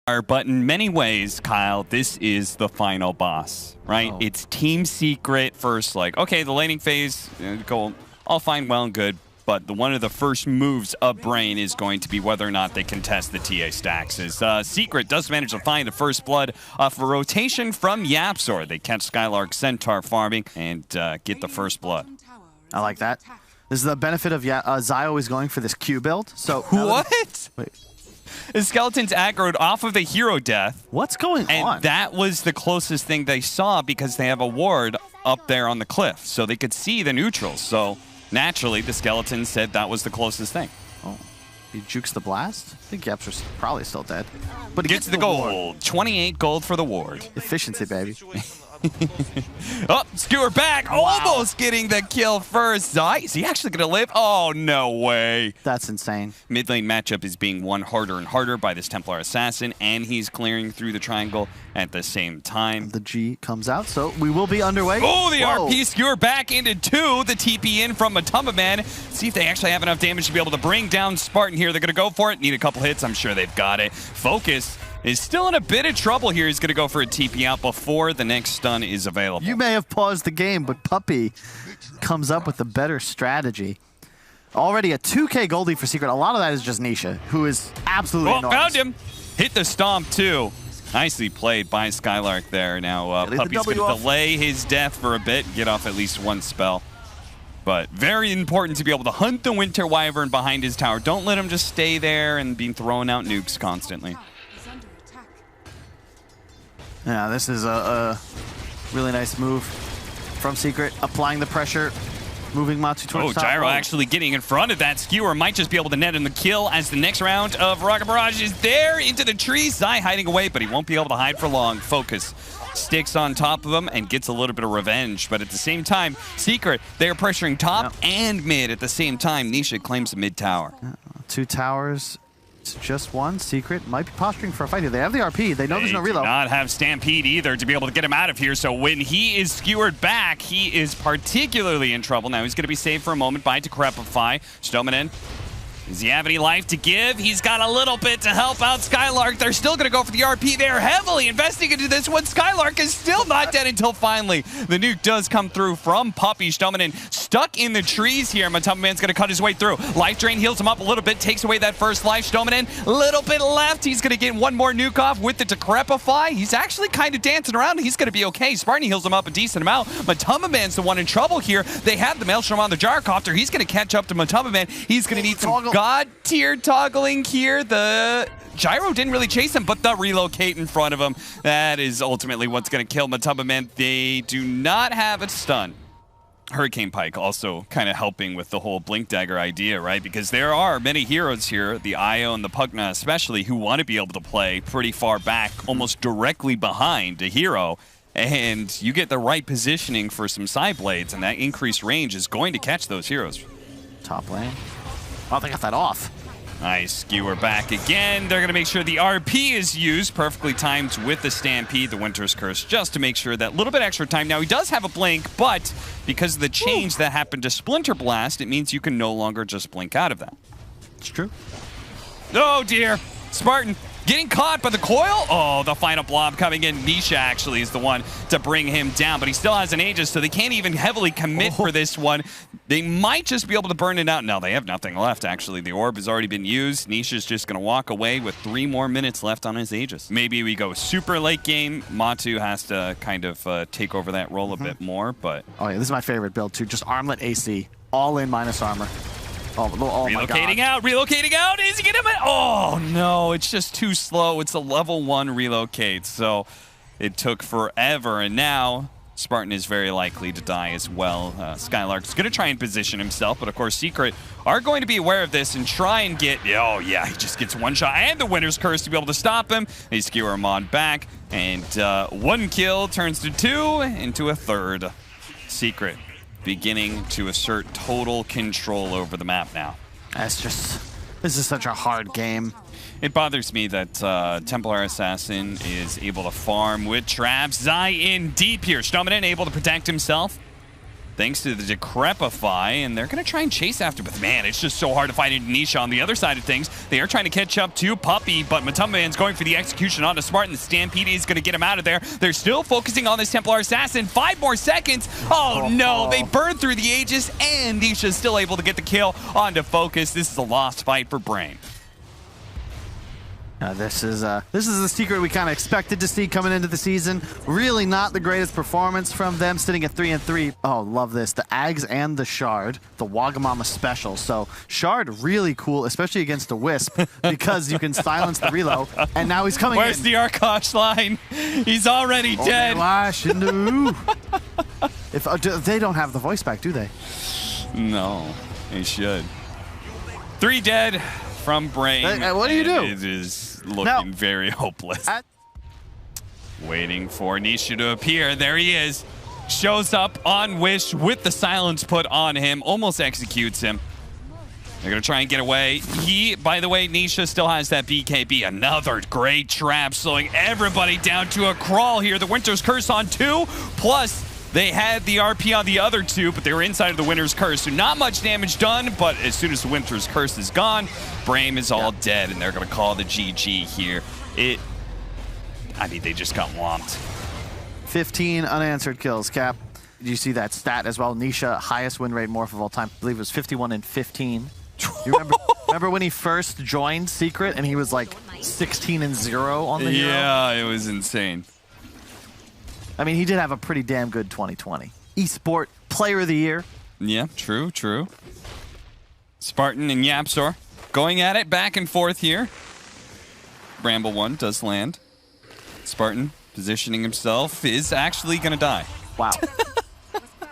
But in many ways, Kyle, this is the final boss, right? Oh. It's team secret first, like, okay, the laning phase, go all fine, well and good, but one of the first moves of BRAME is going to be whether or not they contest the TA stacks. As Secret does manage to find the first blood off a rotation from Yapzor. They catch Skylark Centaur farming and get the first blood. I like that. This is the benefit of Zai always going for this Q build. So what? Wait. The skeletons aggroed off of the hero death. What's going and on? That was the closest thing they saw because they have a ward up there on the cliff. So they could see the neutrals. So naturally, the skeletons said that was the closest thing. Oh, he jukes the blast? I think Yapzor's probably still dead. But he gets the gold. Ward. 28 gold for the ward. Efficiency, baby. Oh, skewer back. Wow. Almost getting the kill first. Zai, is he actually going to live? Oh, no way. That's insane. Mid lane matchup is being won harder and harder by this Templar Assassin, and he's clearing through the triangle at the same time. The G comes out, so we will be underway. Oh, the RP skewer back into 2. The TP in from Matumbaman. See if they actually have enough damage to be able to bring down Spartan here. They're going to go for it. Need a couple hits. I'm sure they've got it. Focus is still in a bit of trouble here. He's going to go for a TP out before the next stun is available. You may have paused the game, but Puppy comes up with a better strategy. Already a 2K goldie for Secret. A lot of that is just Nisha, who is absolutely enormous. Found him. Hit the stomp, too. Nicely played by Skylark there. Now, Puppy's going to delay his death for a bit, get off at least one spell. But very important to be able to hunt the Winter Wyvern behind his tower. Don't let him just stay there and be throwing out nukes constantly. Yeah, this is a really nice move from Secret, applying the pressure, moving Matsu towards top. Gyro actually getting in front of that skewer. Might just be able to net him the kill as the next round of Rocket Barrage is there into the trees. Zai hiding away, but he won't be able to hide for long. Focus sticks on top of him and gets a little bit of revenge. But at the same time, Secret, they're pressuring top and mid at the same time. Nisha claims the mid tower. 2 towers. It's just one. Secret might be posturing for a fight here. They have the RP. They know there's no reload. They do not have Stampede either to be able to get him out of here. So when he is skewered back, he is particularly in trouble. Now he's going to be saved for a moment by Decrepify. Stoneman, does he have any life to give? He's got a little bit to help out Skylark. They're still going to go for the RP. They're heavily investing into this one. Skylark is still not dead until finally the nuke does come through from Puppy. Stoneman stuck in the trees here. Matumbaman's going to cut his way through. Life Drain heals him up a little bit, takes away that first life. Stoneman, a little bit left. He's going to get one more nuke off with the Decrepify. He's actually kind of dancing around. He's going to be okay. Spartan heals him up a decent amount. Matumbaman's the one in trouble here. They have the Maelstrom on the Gyrocopter. He's going to catch up to Matumbaman. He's going to need some God tier toggling here. The Gyro didn't really chase him, but the relocate in front of him, that is ultimately what's going to kill Matumbaman. They do not have a stun. Hurricane Pike also kind of helping with the whole Blink Dagger idea, right? Because there are many heroes here, the Io and the Pugna especially, who want to be able to play pretty far back, almost directly behind a hero. And you get the right positioning for some side blades, and that increased range is going to catch those heroes. Top lane. Oh, they got that off. Nice skewer back again. They're going to make sure the RP is used, perfectly timed with the Stampede, the Winter's Curse, just to make sure that little bit extra time. Now, he does have a blink, but because of the change that happened to Splinter Blast, it means you can no longer just blink out of that. It's true. Oh, dear. Spartan getting caught by the coil. Oh, the final blob coming in. Nisha actually is the one to bring him down, but he still has an Aegis, so they can't even heavily commit for this one. They might just be able to burn it out. No, they have nothing left, actually. The orb has already been used. Nisha's just going to walk away with 3 more minutes left on his Aegis. Maybe we go super late game. Matu has to kind of take over that role a bit more, but... Oh, yeah, this is my favorite build, too. Just armlet AC. All in minus armor. Oh relocating out, relocating out. Is he getting him? Oh, no, it's just too slow. It's a level 1 relocate, so it took forever, and now Spartan is very likely to die as well. Skylark's going to try and position himself, but of course Secret are going to be aware of this and try and get... Oh, yeah, he just gets one shot and the Winter's Curse to be able to stop him. They skewer him on back, and 1 kill turns to 2 into a 3rd. Secret beginning to assert total control over the map now. This is such a hard game. It bothers me that Templar Assassin is able to farm with traps. Zai in deep here. Stoneman able to protect himself. thanks to the Decrepify, and they're going to try and chase after, but man, it's just so hard to find Indonesia. On the other side of things, they are trying to catch up to Puppey, but Matumbaman's going for the execution onto Smart, and the Stampede is going to get him out of there. They're still focusing on this Templar Assassin. 5 more seconds. Oh no, they burned through the Aegis, and Nisha's still able to get the kill onto Focus. This is a lost fight for BRAME. This is the secret we kind of expected to see coming into the season. Really not the greatest performance from them, sitting at 3-3. Oh, love this. The Ags and the Shard, the Wagamama special. So Shard really cool, especially against the Wisp, because you can silence the reload. And now he's coming Where's in. the Arkosh line? He's already dead. If they don't have the voice back, do they? No, they should. 3 dead from BRAME. What do you do? It is looking very hopeless. Waiting for Nisha to appear. There he is. Shows up on Wish with the silence put on him. Almost executes him. They're going to try and get away. By the way, Nisha still has that BKB. Another great trap, slowing everybody down to a crawl here. The Winter's Curse on 2, plus they had the RP on the other 2, but they were inside of the Winter's Curse, so not much damage done, but as soon as the Winter's Curse is gone, BRAME is all dead, and they're going to call the GG here. I mean, they just got whomped. 15 unanswered kills, Cap. Did you see that stat as well? Nisha, highest win rate morph of all time. I believe it was 51 and 15. You remember when he first joined Secret and he was like 16 and 0 on the hero? Yeah, it was insane. I mean, he did have a pretty damn good 2020. Esport Player of the Year. Yeah, true, true. Spartan and Yapzor going at it back and forth here. Bramble 1 does land. Spartan positioning himself is actually going to die. Wow.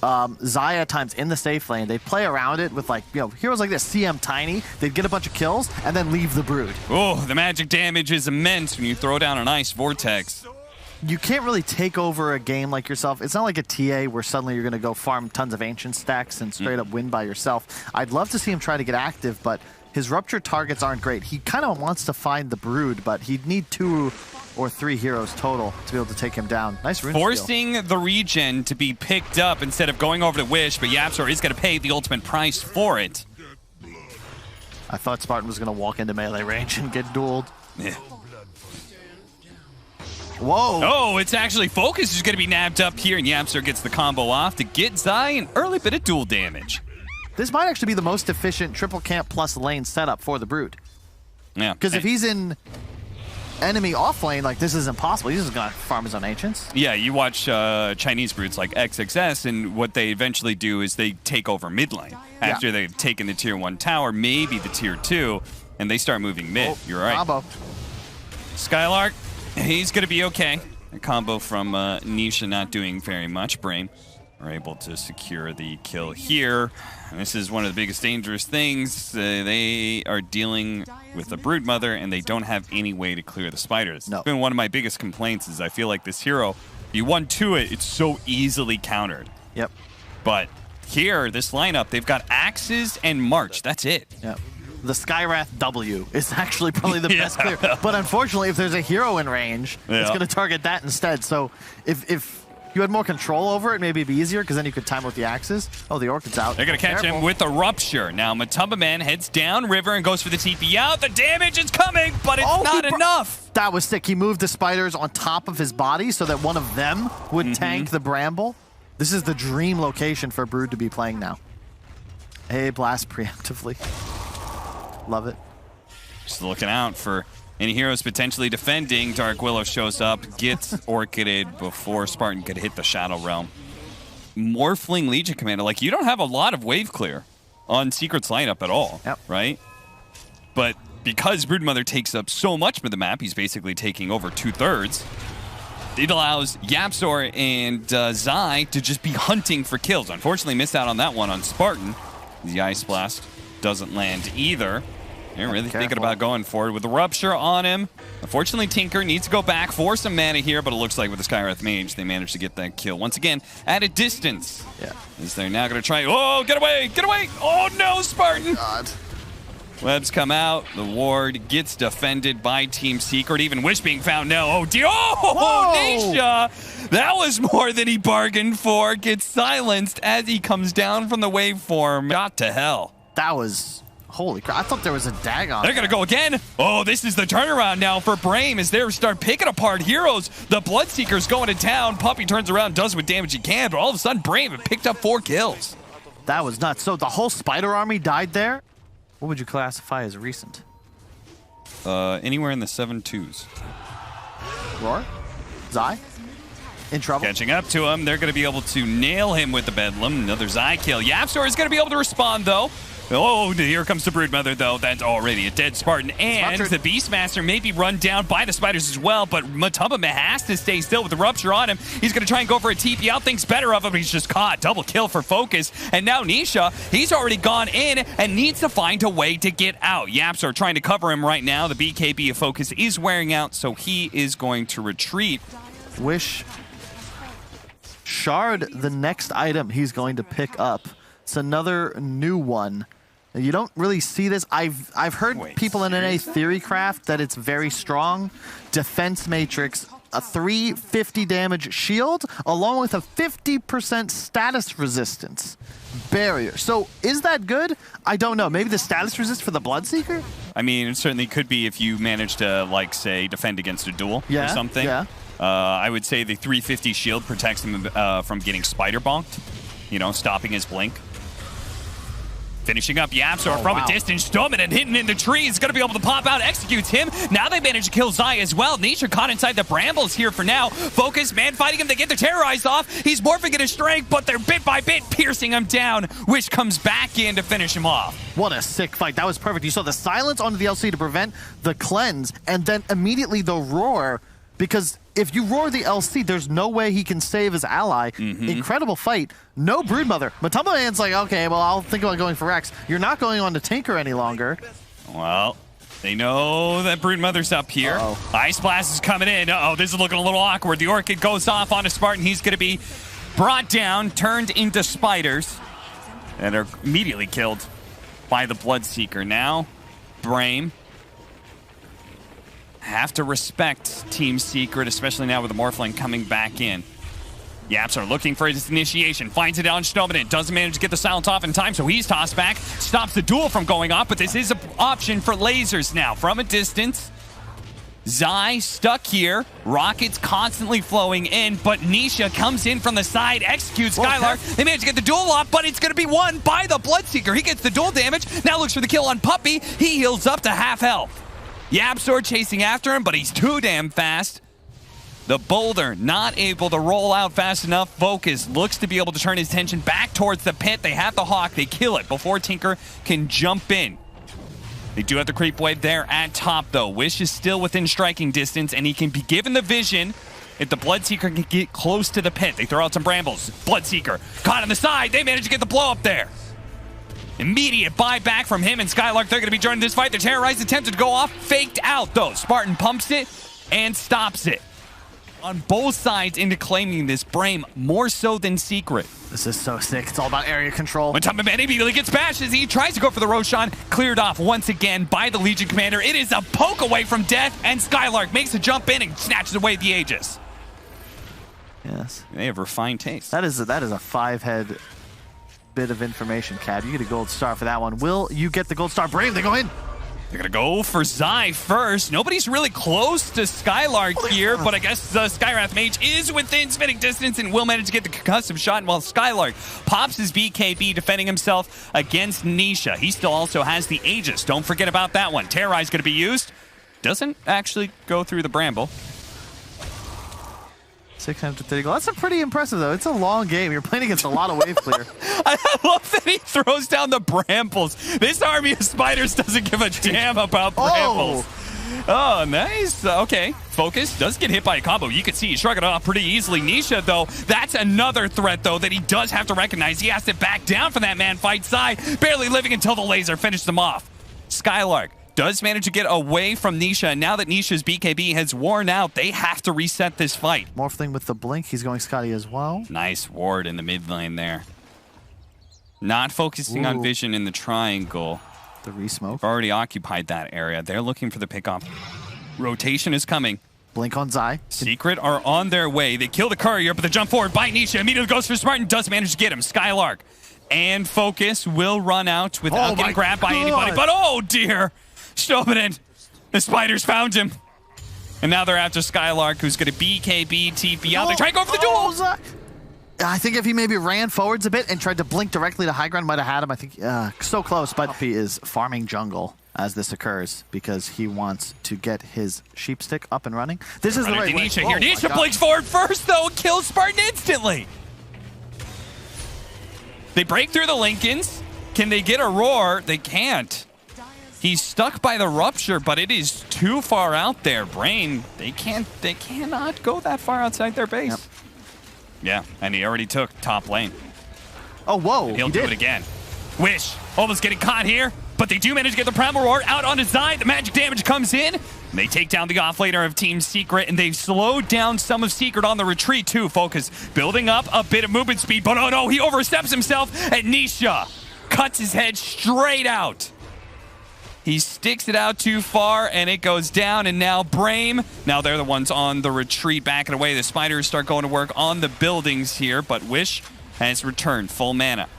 Xayah times in the safe lane. They play around it with, like, heroes like this, CM Tiny. They'd get a bunch of kills and then leave the Brood. Oh, the magic damage is immense when you throw down an Ice Vortex. You can't really take over a game like yourself. It's not like a TA where suddenly you're going to go farm tons of ancient stacks and straight up win by yourself. I'd love to see him try to get active, but his rupture targets aren't great. He kind of wants to find the Brood, but he'd need 2 or 3 heroes total to be able to take him down. Nice rune Forcing the regen to be picked up instead of going over to Wish, but Yapzor is going to pay the ultimate price for it. I thought Spartan was going to walk into melee range and get dueled. Yeah. Whoa. Oh, it's actually Focus who's going to be nabbed up here, and Yapzor gets the combo off to get Xayah an early bit of duel damage. This might actually be the most efficient triple camp plus lane setup for the Brood. Yeah. Because if he's in enemy off lane, like, this is impossible. He's just going to farm his own ancients. Yeah, you watch Chinese Broods like XXS, and what they eventually do is they take over mid lane. After they've taken the tier 1 tower, maybe the tier 2, and they start moving mid. Oh, you're right. Combo. Skylark, he's going to be okay. A combo from Nisha not doing very much. BRAME are able to secure the kill here. And this is one of the biggest dangerous things. They are dealing with a Broodmother, and they don't have any way to clear the spiders. No. It's been one of my biggest complaints is I feel like this hero, if you 1-2 it, it's so easily countered. Yep. But here, this lineup, they've got Axes and March. That's it. Yep. The Skywrath W is actually probably the best clear. But unfortunately, if there's a hero in range, it's going to target that instead. So if you had more control over it, maybe it'd be easier, because then you could time with the axes. Oh, the Orchid's out. They're going to catch him with a Rupture. Now, Matumbaman heads down river and goes for the TP out. The damage is coming, but it's not enough. That was sick. He moved the spiders on top of his body so that one of them would tank the Bramble. This is the dream location for Brood to be playing now. Hey, blast preemptively. Love it. Just looking out for any heroes potentially defending. Dark Willow shows up, gets Orchided before Spartan could hit the Shadow Realm. Morphling Legion Commander, like, you don't have a lot of wave clear on Secret's lineup at all, right? But because Broodmother takes up so much of the map, he's basically taking over 2/3. It allows Yapzor and Xayah to just be hunting for kills. Unfortunately, missed out on that one on Spartan. The Ice Blast doesn't land either. They're really thinking about going forward with the Rupture on him. Unfortunately, Tinker needs to go back for some mana here, but it looks like with the Skywrath Mage, they managed to get that kill. Once again, at a distance. Yeah. As they're now going to try... Oh, get away! Get away! Oh, no, Spartan! God. Webs come out. The ward gets defended by Team Secret. Even Wish being found now. Oh, dear. Oh, Nisha. That was more than he bargained for. Gets silenced as he comes down from the waveform. Got to hell. That was... Holy crap. I thought there was a dag on They're going to go again. Oh, this is the turnaround now for BRAME as they start picking apart heroes. The bloodseeker's going to town. Puppy turns around, does what damage he can, but all of a sudden BRAME had picked up 4 kills. That was nuts. So the whole spider army died there? What would you classify as recent? Anywhere in the 7-2s. Roar? Zai? In trouble? Catching up to him. They're going to be able to nail him with the Bedlam. Another Zai kill. Yapstor is going to be able to respond, though. Oh, here comes the Broodmother, though. That's already a dead Spartan. And the Beastmaster may be run down by the spiders as well, but Matamba has to stay still with the Rupture on him. He's going to try and go for a TP out. Thinks better of him. He's just caught. Double kill for Focus. And now Nisha, he's already gone in and needs to find a way to get out. Yaps are trying to cover him right now. The BKB of Focus is wearing out, so he is going to retreat. Wish Shard, the next item he's going to pick up. It's another new one. You don't really see this. I've heard people in NA Theorycraft that it's very strong. Defense matrix, a 350 damage shield, along with a 50% status resistance barrier. So is that good? I don't know. Maybe the status resist for the Bloodseeker? I mean, it certainly could be if you manage to, like, say, defend against a duel or something. Yeah. I would say the 350 shield protects him from getting spider bonked, you know, stopping his blink. Finishing up Yapsor from a distance. Dominant hitting in the tree. Is going to be able to pop out, executes him. Now they manage to kill Zai as well. Nisha caught inside the brambles here for now. Focus, man fighting him. They get their terrorized off. He's morphing in his strength, but they're bit by bit piercing him down, which comes back in to finish him off. What a sick fight. That was perfect. You saw the silence onto the LC to prevent the cleanse, and then immediately the roar, because if you roar the LC, there's no way he can save his ally. Incredible fight. No Broodmother. Matamba Man's like, okay, well, I'll think about going for Rex. You're not going on to Tinker any longer. Well, they know that Broodmother's up here. Ice Blast is coming in. This is looking a little awkward. The Orchid goes off on a Spartan. He's going to be brought down, turned into spiders, and are immediately killed by the Bloodseeker. Now, BRAME have to respect Team Secret, especially now with the Morphling coming back in. Yaps are looking for his initiation. Finds it on Stoneman. Doesn't manage to get the silence off in time, so he's tossed back. Stops the duel from going off, but this is an option for lasers now. From a distance, Zai stuck here. Rockets constantly flowing in, but Nisha comes in from the side, executes Skylark. They manage to get the duel off, but it's going to be won by the Bloodseeker. He gets the duel damage. Now looks for the kill on Puppy. He heals up to half health. Yapsor chasing after him, but he's too damn fast. The Boulder not able to roll out fast enough. Focus looks to be able to turn his attention back towards the pit. They have the Hawk. They kill it before Tinker can jump in. They do have the creep wave there at top, though. Wish is still within striking distance, and he can be given the vision if the Bloodseeker can get close to the pit. They throw out some brambles. Bloodseeker caught on the side. They manage to get the blow up there. Immediate buyback from him and Skylark. They're going to be joining this fight. The terrorized attempted to go off. Faked out, though. Spartan pumps it and stops it. On both sides into claiming this, BRAME more so than Secret. This is so sick. It's all about area control. When Matamba Man immediately gets bashed as he tries to go for the Roshan. Cleared off once again by the Legion Commander. It is a poke away from death, and Skylark makes a jump in and snatches away the Aegis. Yes. They have refined taste. That is a 5-head bit of information, Cab. You get a gold star for that one. Will you get the gold star? BRAME, they go in. They're going to go for Zai first. Nobody's really close to Skylark here, but I guess the Skywrath Mage is within spitting distance and will manage to get the concussive shot, while Skylark pops his BKB, defending himself against Nisha. He still also has the Aegis. Don't forget about that one. Terrorize going to be used. Doesn't actually go through the Bramble. 630 gold. That's pretty impressive, though. It's a long game. You're playing against a lot of wave clear. I love that he throws down the brambles. This army of spiders doesn't give a damn about brambles. Oh, nice. Okay. Focus does get hit by a combo. You can see he's shrugging it off pretty easily. Nisha, though, that's another threat, though, that he does have to recognize. He has to back down from that man fight side, barely living until the laser finished them off. Skylark does manage to get away from Nisha, and now that Nisha's BKB has worn out, they have to reset this fight. Morphling with the blink. He's going Scotty as well. Nice ward in the mid lane there. Not focusing on vision in the triangle. The re-smoke. Already occupied that area. They're looking for the pickoff. Rotation is coming. Blink on Zai. Secret are on their way. They kill the courier, but the jump forward by Nisha immediately goes for Spartan. Does manage to get him. Skylark and Focus will run out without getting grabbed by anybody. But oh dear! Stobanen. The Spiders found him. And now they're after Skylark, who's going to BKB, TP out. They're trying to go for the duel! I think if he maybe ran forwards a bit and tried to blink directly to high ground, might have had him. I think so close, but he is farming jungle as this occurs because he wants to get his sheep stick up and running. This is the right way. Nisha here. Nisha blinks forward first, though. Kills Spartan instantly. They break through the Lincolns. Can they get a roar? They can't. He's stuck by the rupture, but it is too far out there. BRAME, they cannot go that far outside their base. Yep. Yeah, and he already took top lane. Oh, whoa. And he'll do it again. Wish, almost getting caught here, but they do manage to get the Primal Roar out on his side. The magic damage comes in. And they take down the offlaner of Team Secret, and they've slowed down some of Secret on the retreat too. Focus building up a bit of movement speed, but oh no, he oversteps himself, and Nisha cuts his head straight out. He sticks it out too far, and it goes down, and now BRAME, now they're the ones on the retreat, backing away. The Spiders start going to work on the buildings here, but Wish has returned full mana.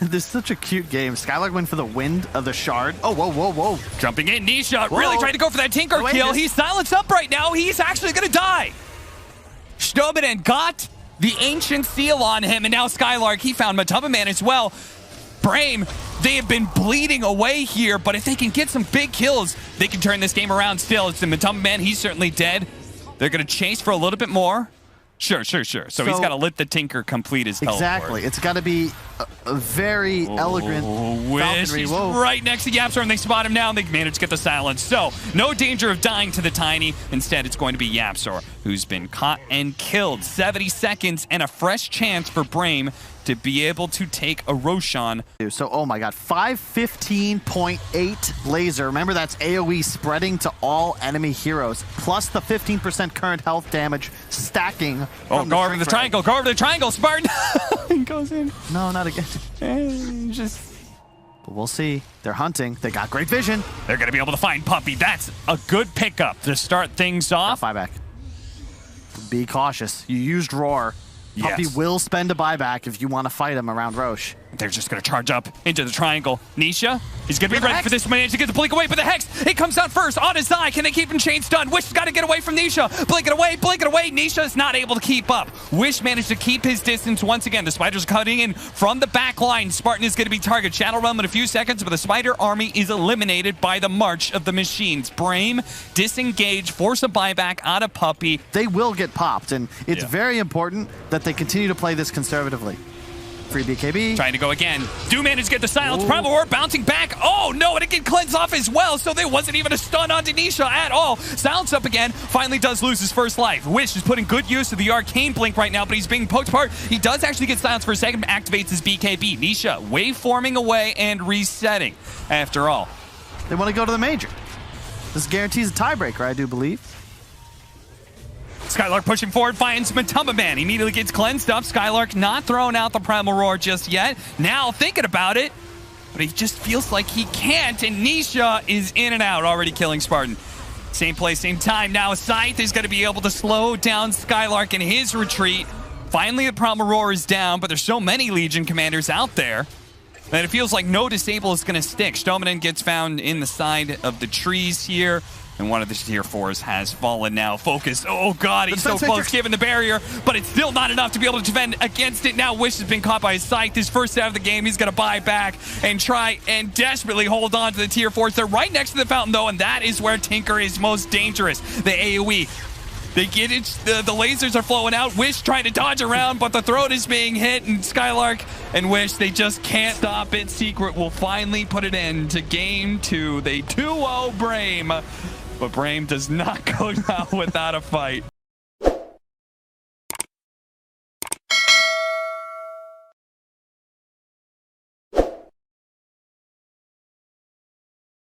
This is such a cute game. Skylark went for the wind of the shard. Oh, whoa, whoa, whoa. Jumping in, Nisha really trying to go for that Tinker kill. He's silenced up right now. He's actually going to die. Stobanen got the Ancient Seal on him, and now Skylark, he found Matubba Man as well. BRAME, they have been bleeding away here, but if they can get some big kills, they can turn this game around still. It's the Matubba Man, he's certainly dead. They're going to chase for a little bit more. Sure. So he's got to let the Tinker complete his teleport. Exactly. It's got to be a very elegant Wish. He's right next to YapzOr, and they spot him now, and they manage to get the silence. So no danger of dying to the Tiny. Instead, it's going to be YapzOr, who's been caught and killed. 70 seconds and a fresh chance for BRAME to be able to take a Roshan. So, oh my god, 515.8 laser. Remember, that's AoE spreading to all enemy heroes, plus the 15% current health damage stacking. Oh, go over the triangle, go over the triangle, Spartan! Goes in. No, not again. But we'll see. They're hunting. They got great vision. They're going to be able to find Puppy. That's a good pickup to start things off. Buyback. Be cautious. You used Roar. Puppy will spend a buyback if you want to fight him around Roche. They're just going to charge up into the triangle. Nisha is going to be ready for this. Manage to get the blink away, but the Hex, it comes out first on his eye. Can they keep him chain stunned? Wish has got to get away from Nisha. Blink it away, blink it away. Nisha is not able to keep up. Wish managed to keep his distance once again. The Spiders cutting in from the back line. Spartan is going to be targeted. Shadow Realm in a few seconds, but the Spider army is eliminated by the March of the Machines. BRAME disengage, force a buyback out of Puppy. They will get popped, and it's very important that they continue to play this conservatively. Free BKB. Trying to go again. Do manage to get the silence. Primal Roar bouncing back. Oh no, and it can cleanse off as well, so there wasn't even a stun on Nisha at all. Silence up again. Finally does lose his first life. Wish is putting good use of the Arcane Blink right now, but he's being poked apart. He does actually get silence for a second, activates his BKB. Nisha waveforming away and resetting after all. They want to go to the Major. This guarantees a tiebreaker, I do believe. Skylark pushing forward, finds Matubba Man. Immediately gets cleansed up. Skylark not throwing out the Primal Roar just yet. Now thinking about it, but he just feels like he can't, and Nisha is in and out, already killing Spartan. Same place, same time. Now Scythe is going to be able to slow down Skylark in his retreat. Finally, the Primal Roar is down, but there's so many Legion commanders out there that it feels like no disable is going to stick. Stobanen gets found in the side of the trees here. And one of the tier 4s has fallen now. Focus. Oh, God, he's so close, given the barrier, but it's still not enough to be able to defend against it. Now Wish has been caught by his Scythe. His first out of the game, he's going to buy back and try and desperately hold on to the tier 4s. They're right next to the fountain, though, and that is where Tinker is most dangerous. The AoE. They get it. The lasers are flowing out. Wish trying to dodge around, but the throat is being hit, and Skylark and Wish, they just can't stop it. Secret will finally put it end to game 2. They 2-0 BRAME. But BRAME does not go down without a fight.